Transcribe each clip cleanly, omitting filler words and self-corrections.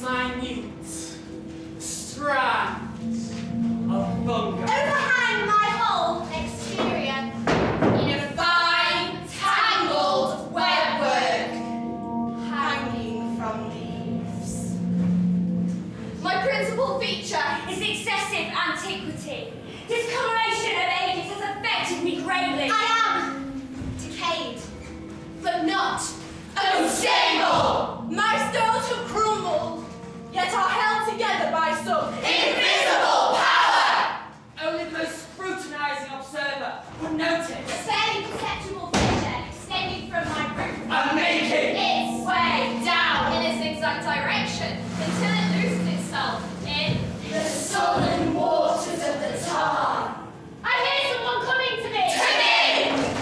minute strands of fungi overhang my whole exterior in a fine, tangled webwork hanging from leaves. My principal feature is excessive antiquity. Discoloration of ages has affected me greatly. I am decayed, but not unstable. My stones have crumbled, yet are held together by some invisible power. only the most scrutinizing observer would notice. A fairly perceptible fissure extending from my roof And making its way down in a zigzag direction until it loosens itself in the sullen waters of the Tarn. I hear someone coming to me!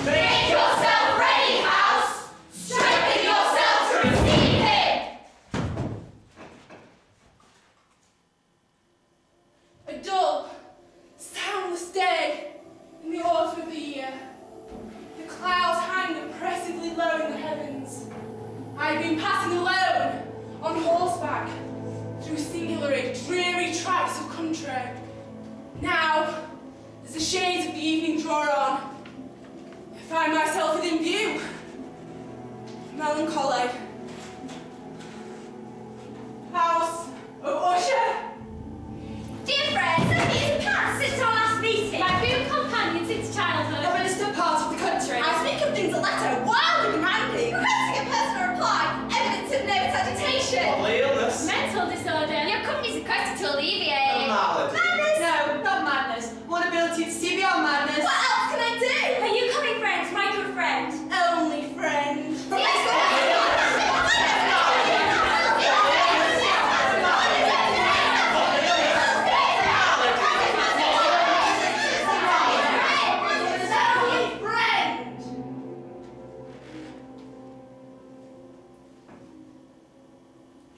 Make yourself ready, house! Strengthen yourself to receive him! A dull, soundless day in the autumn of the year. The clouds hang oppressively low in the heavens. I had been passing alone, on horseback, through singularly dreary tracts of country. Now, as the shades of the evening draw on, I find myself within view. Melancholy. House of Usher. Dear friends, have you passed since our last meeting? My boon companion since childhood. A minister part of the country. I speak of things a letter, wild and demanding. Requesting a personal reply, evidence of nervous agitation. Bodily illness. Mental disorder. Your company's requested to alleviate. A malady. Madness! No, not madness. One ability to see beyond madness. What else can I do? Are you coming, friend? My good friend. Only friend.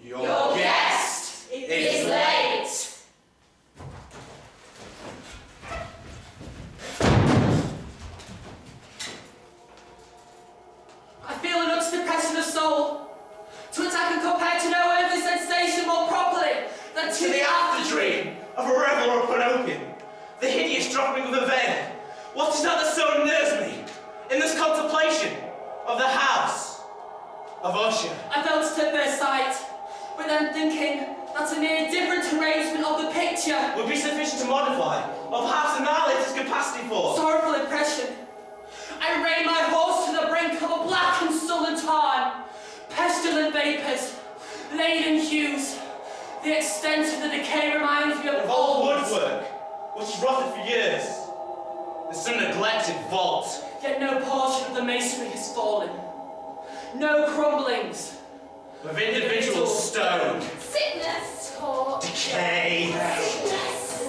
Your guest is late. I feel an utter depression of soul. To which I can compare to no earthly sensation more properly than To the after-dream of a reveller upon opium, the hideous dropping of the veil. What is that that so unnerves me in this contemplation of the house of Usher? I felt it at first sight, but then thinking that a near different arrangement of the picture, Would be sufficient to modify, or perhaps annihilate its capacity for. sorrowful impression, I reined my horse to the brink of a black and sullen tarn, pestilent vapours, laden hues. The extent of the decay reminds me of Of old old, woodwork, which has rotted for years. In some neglected vault. yet no portion of the masonry has fallen. No crumblings. Of individual stone. Sickness. Talk. Decay. Sickness.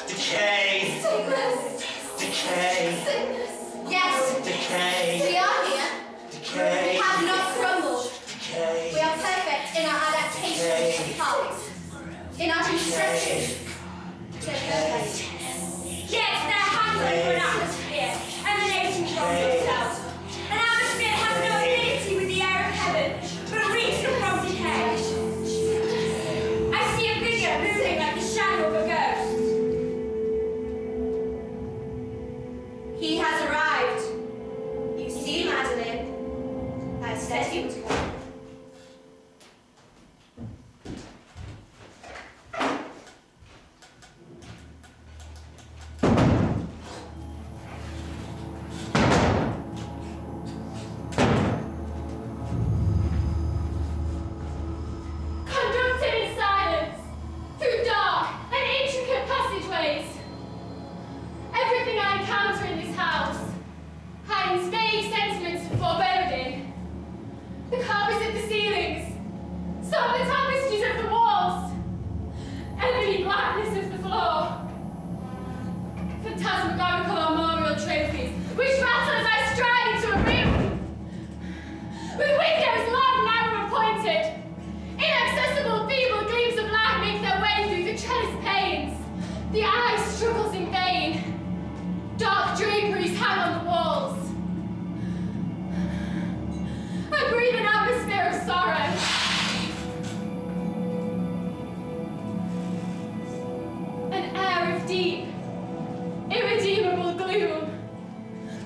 Decay. Sickness. Decay. Sickness. Yes. Decay. We are here. Decay. We have not crumbled. Decay. We are perfect in our adaptation to parts. In our construction. They're perfect. Yet their hands are for an atmosphere, emanating from themselves. An atmosphere has no affinity with the air of heaven, but reeks from decay. I see a figure moving like the shadow of a ghost. He has arrived. You see, Madeline, I said he would come. Conducted in silence, through dark and intricate passageways. Everything I encounter in this house hiding vague sentiments of foreboding. The carpets of the ceilings, some of the tapestries of the walls, ebony blackness of the floor. Phantasmagorical armorial trophies, which rattle as I stride into a room with windows long, narrow, and pointed. Inaccessible, feeble gleams of light make their way through the trellis panes. The eye struggles in vain. Dark draperies hang on the walls. I breathe an atmosphere of sorrow. of deep, irredeemable gloom.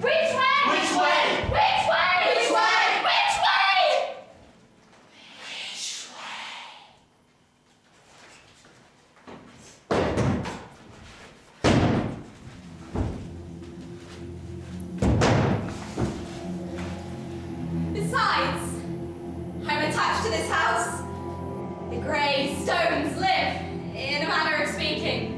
Which way? Which way? Which way? Which way? Which way? Besides, I'm attached to this house. The grey stones live, in a manner of speaking.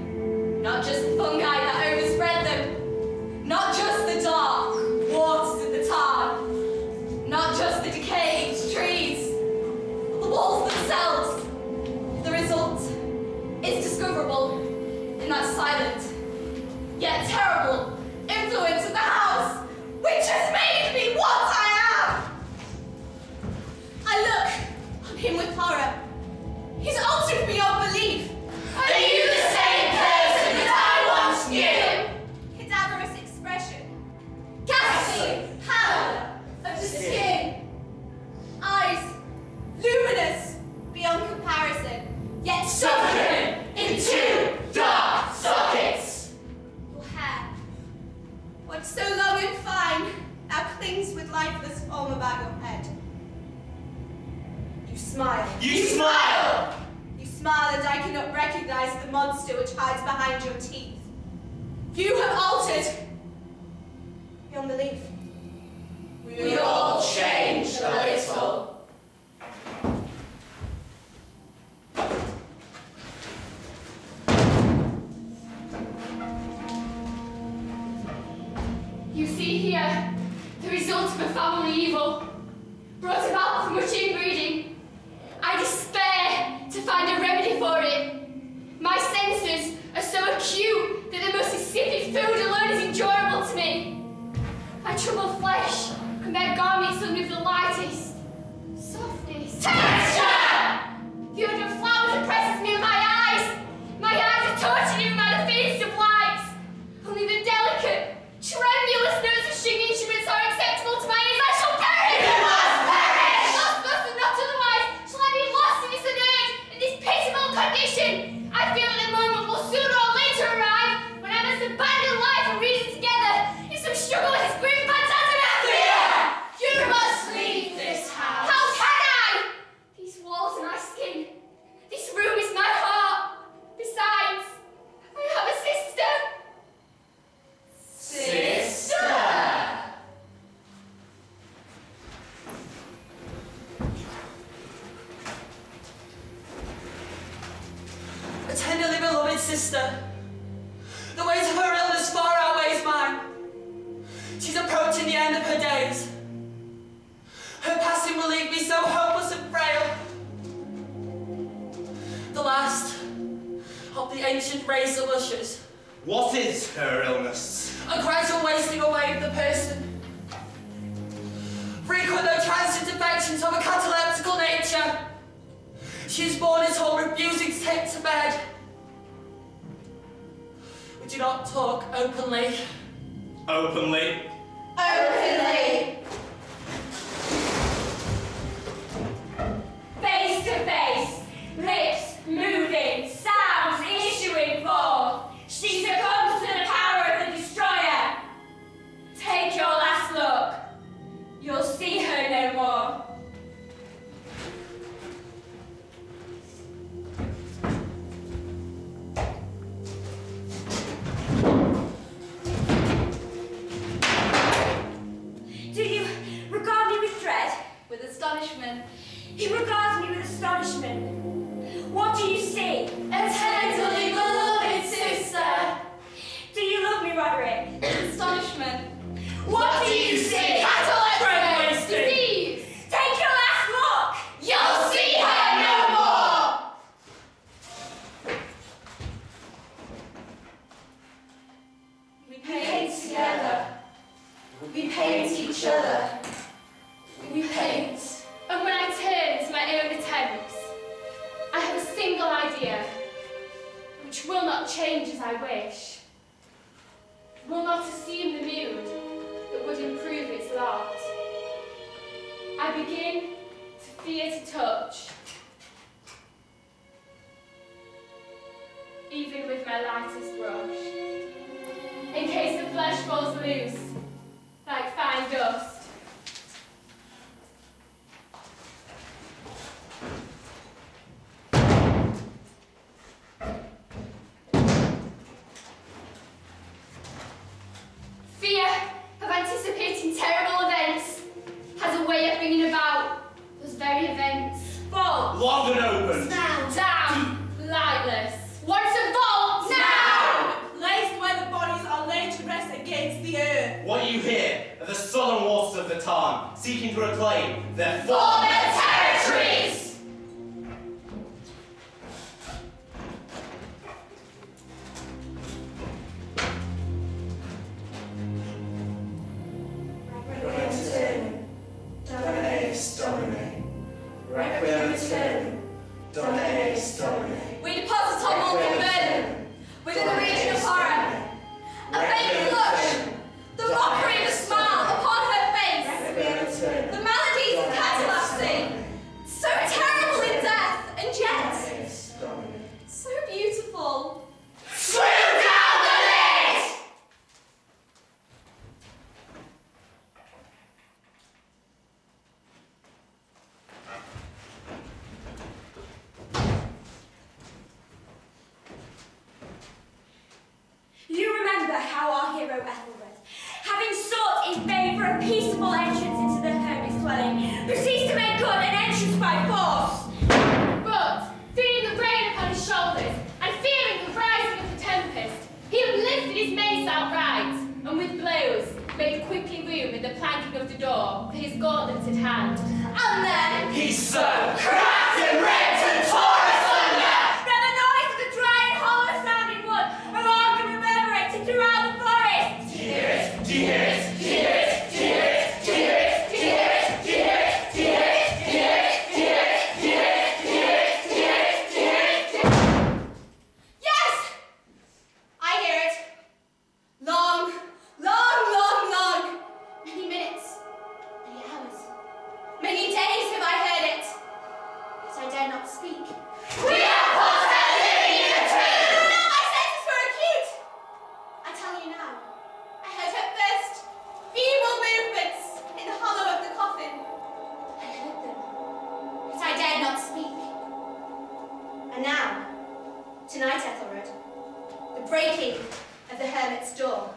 Not just the fungi that overspread them. Not just the dark waters of the tarn. Not just the decayed trees. The walls themselves. The result is discoverable in that silent, yet terrible influence of the house, which has made me what I am. I look on him with horror. He's altered beyond belief. Are you the same person that I once knew? Cadaverous expression. Ghastly pallor of the skin. Eyes luminous beyond comparison, yet Sunken in two dark sockets. Your hair, once so long and fine, now clings with lifeless foam about your head. You smile. You smile! You smile, and I cannot recognize the monster which hides behind your teeth. You have altered beyond belief. We all changed a little. You see here the result of a family evil, brought about from much inbreeding. I despair to find a remedy for it. My senses are so acute that the most insipid food alone is enjoyable to me. My troubled flesh can bear garments only of the lightest, softest texture. The odor of flowers oppresses me in my eyes. My eyes are tortured even by the faintest of lights. Only the delicate, tremulous notes of string instruments are acceptable to my ears. I shall perish! You must perish! Not thus and not otherwise shall I be lost in this unurged, in this pitiable condition. I feel that the moment will sooner or later arrive when I must abandon life and reason together in some struggle with this grim phantasm. You must leave this house. How can I? These walls are my skin. This room is my heart. Besides, I have a sister. Sister. A tenderly beloved sister. The weight of her illness far outweighs mine. She's approaching the end of her days. Her passing will leave me so hopeless and frail. The last of the ancient race of ushers. What is her illness? A gradual wasting away of the person. Frequent though transient affections of a cataleptical nature. She is born at home, refusing to take to bed. We do not talk openly. Openly? Openly. Face to face, lips moving, sounds issuing forth. She succumbs to the power of the destroyer. Take your last look. You'll see her no more. Do you regard me with dread? With astonishment. He regards me with astonishment. What do you see? A tenderly beloved sister. Do you love me, Roderick? Astonishment. What do you see? Catalepsy! Disease! Take your last look! You'll see her no more. We paint together. We paint each other. We paint. And when I turn to my own attempts, I have a single idea, which will not change as I wish, will not assume the mood that would improve its lot. I begin to fear to touch, even with my lightest brush. in case the flesh falls loose, like fine dust. Fear of anticipating terrible events has a way of bringing about those very events. Vault! Locked and open! Down! Lightless! Once a vault! Now! Placed where the bodies are laid to rest against the earth. What you hear are the sullen waters of the Tarn, seeking to reclaim their For their territories! We deposit on Vulcan burden within the region of horror. A faint flush, the mockery of a smile upon her face, the maladies of catalepsy, so terrible in death, and yet so beautiful. Swim down the lid! You remember how our hero Ethelred, having sought in favour a peaceable entrance into the hermit's dwelling, proceeds to make good an entrance by force. But, feeling the rain upon his shoulders, and fearing the rising of the tempest, he uplifted his mace outright, and with blows made quickly room in the planking of the door for his gauntlets at hand. And then, He's so cracked and ripped and torn asunder! from the noise of the dry and hollow sounding wood, alarmed and reverberated throughout the forest. Do you hear it? Do you hear it? Do you hear it? Do you hear it? Do you hear it? Do you hear it? Do you hear it? Do you hear it? Do you hear it? Do you hear it? Do you hear it? Do you hear it? Do you hear it? Do you hear it? Yes! I hear it. Long, long, long, long. Many minutes, many hours, many days have I heard it. Yet I dare not speak. We are put and living in the tomb! No, my senses were acute. I tell you now, I heard her first feeble movements in the hollow of the coffin. I heard them, yet I dared not speak. And now, tonight, Ethelred, the breaking of the hermit's door,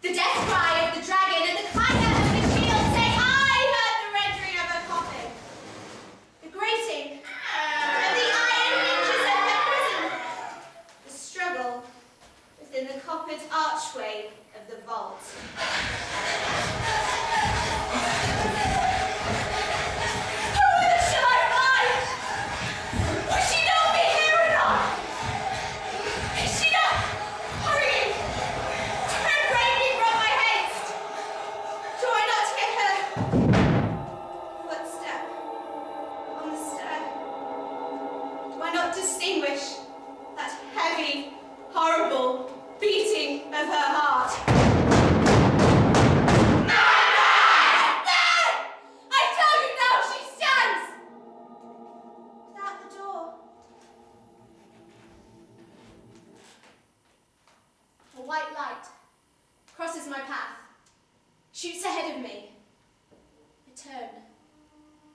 the death cry of the dragon, and the clangor of the shield say, I heard the rendering of her coffin, the grating of the iron hinges of her prison, the struggle within the coppered archway of the vault. Who shall I find? Will she not be here or not? Is she not hurrying to her bravely from my haste? Do I not hear her footstep on the stair? Do I not distinguish that heavy, horrible beating of her heart? There! I tell you now, she stands without the door. A white light crosses my path, shoots ahead of me. I turn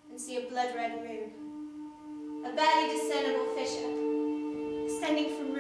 and see a blood-red moon, a barely discernible fissure, extending from